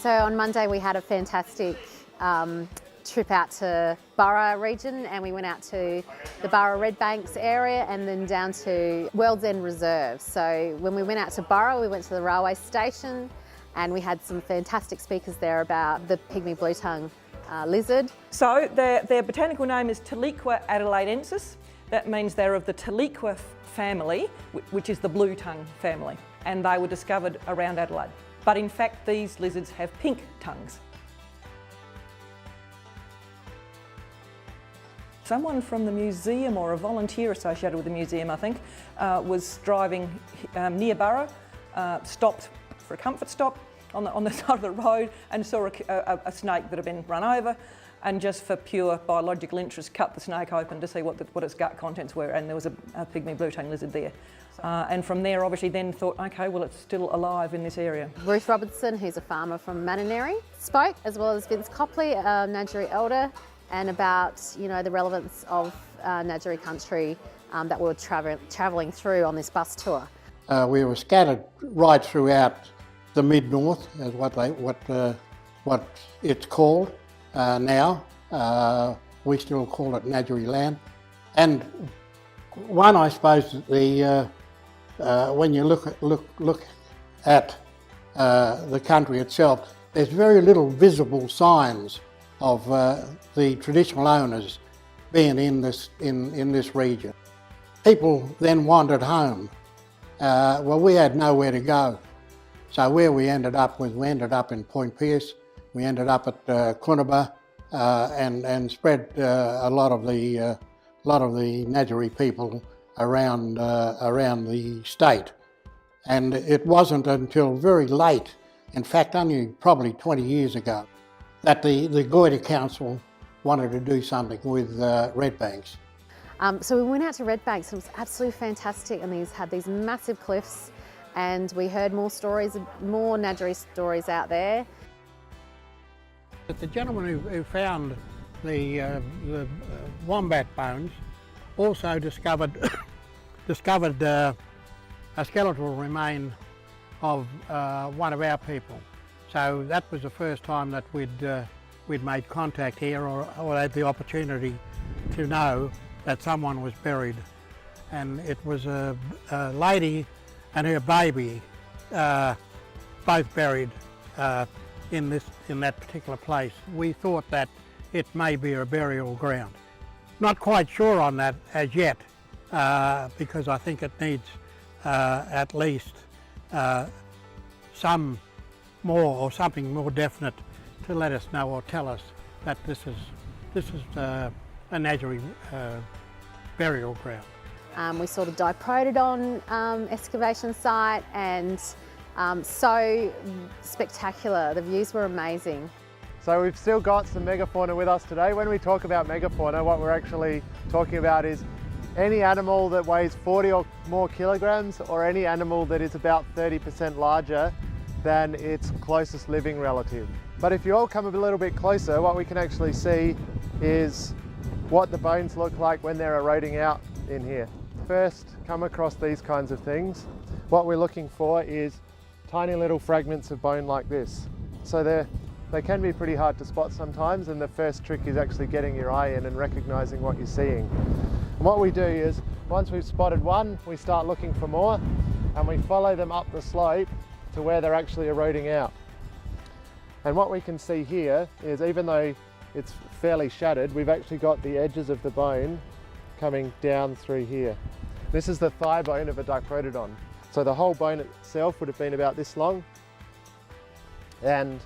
So on Monday we had a fantastic trip out to Burra region, and we went out to the Burra Red Banks area and then down to World's End Reserve. So when we went out to Burra, we went to the railway station and we had some fantastic speakers there about the pygmy blue-tongue lizard. So their botanical name is Teliqua adelaidensis. That means they're of the Teliqua family, which is the blue-tongue family, and they were discovered around Adelaide. But in fact, these lizards have pink tongues. Someone from the museum, or a volunteer associated with the museum, I think, was driving near Burra, stopped for a comfort stop on the side of the road and saw a snake that had been run over, and just for pure biological interest cut the snake open to see what its gut contents were, and there was a pygmy blue-tongue lizard there. And from there obviously then thought, okay, well it's still alive in this area. Ruth Robertson, who's a farmer from Mananeri, spoke, as well as Vince Copley, a Ndjadjuri elder, and about the relevance of Ndjadjuri country that we were travelling through on this bus tour. We were scattered right throughout the mid-north, is what it's called now. We still call it Ndjadjuri land. And one, I suppose, when you look at the country itself, there's very little visible signs of the traditional owners being in this region. People then wandered home. Well, we had nowhere to go. So where we ended up in Point Pearce. We ended up at Cunaba and spread a lot of the Ndjadjuri people around the state. And it wasn't until very late, in fact only probably 20 years ago, that the Goyder Council wanted to do something with Redbanks. So we went out to Redbanks and it was absolutely fantastic, and had these massive cliffs, and we heard more stories, more Ndjadjuri stories out there. But the gentleman who found the wombat bones also discovered a skeletal remain of one of our people. So that was the first time that we'd made contact here, or had the opportunity to know that someone was buried. And it was a lady and her baby, both buried in that particular place. We thought that it may be a burial ground. Not quite sure on that as yet, because I think it needs at least some more, or something more definite to let us know or tell us that this is a Ndjadjuri burial ground. We saw the Diprotodon excavation site, and so spectacular. The views were amazing. So we've still got some megafauna with us today. When we talk about megafauna, what we're actually talking about is any animal that weighs 40 or more kilograms, or any animal that is about 30% larger than its closest living relative. But if you all come a little bit closer, what we can actually see is what the bones look like when they're eroding out in here. First, come across these kinds of things. What we're looking for is tiny little fragments of bone like this. So they can be pretty hard to spot sometimes, and the first trick is actually getting your eye in and recognizing what you're seeing. And what we do is, once we've spotted one, we start looking for more, and we follow them up the slope to where they're actually eroding out. And what we can see here is, even though it's fairly shattered, we've actually got the edges of the bone coming down through here. This is the thigh bone of a Diprotodon. So the whole bone itself would have been about this long, and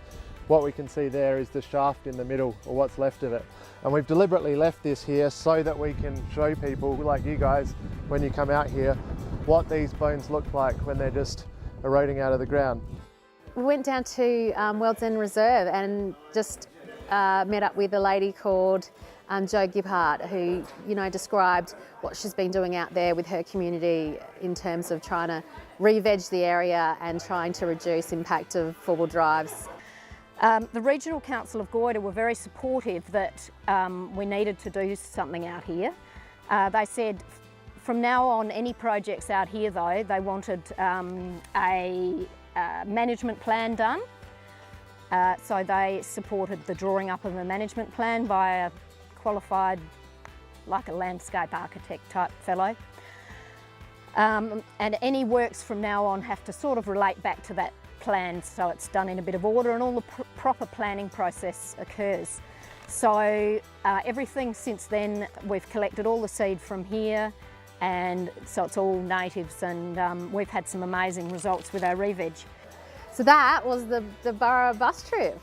what we can see there is the shaft in the middle, or what's left of it. And we've deliberately left this here so that we can show people like you guys, when you come out here, what these bones look like when they're just eroding out of the ground. We went down to World's End Reserve and just met up with a lady called Jo Gibbhart, who described what she's been doing out there with her community in terms of trying to re-veg the area and trying to reduce impact of four-wheel drives. The Regional Council of Goyder were very supportive that we needed to do something out here. They said from now on, any projects out here though, they wanted a management plan done, So they supported the drawing up of a management plan by a qualified, like a landscape architect type fellow. And any works from now on have to sort of relate back to that plan, so it's done in a bit of order and all the proper planning process occurs. So everything since then, we've collected all the seed from here, and so it's all natives, and we've had some amazing results with our re-veg. So that was the Burra bus trip.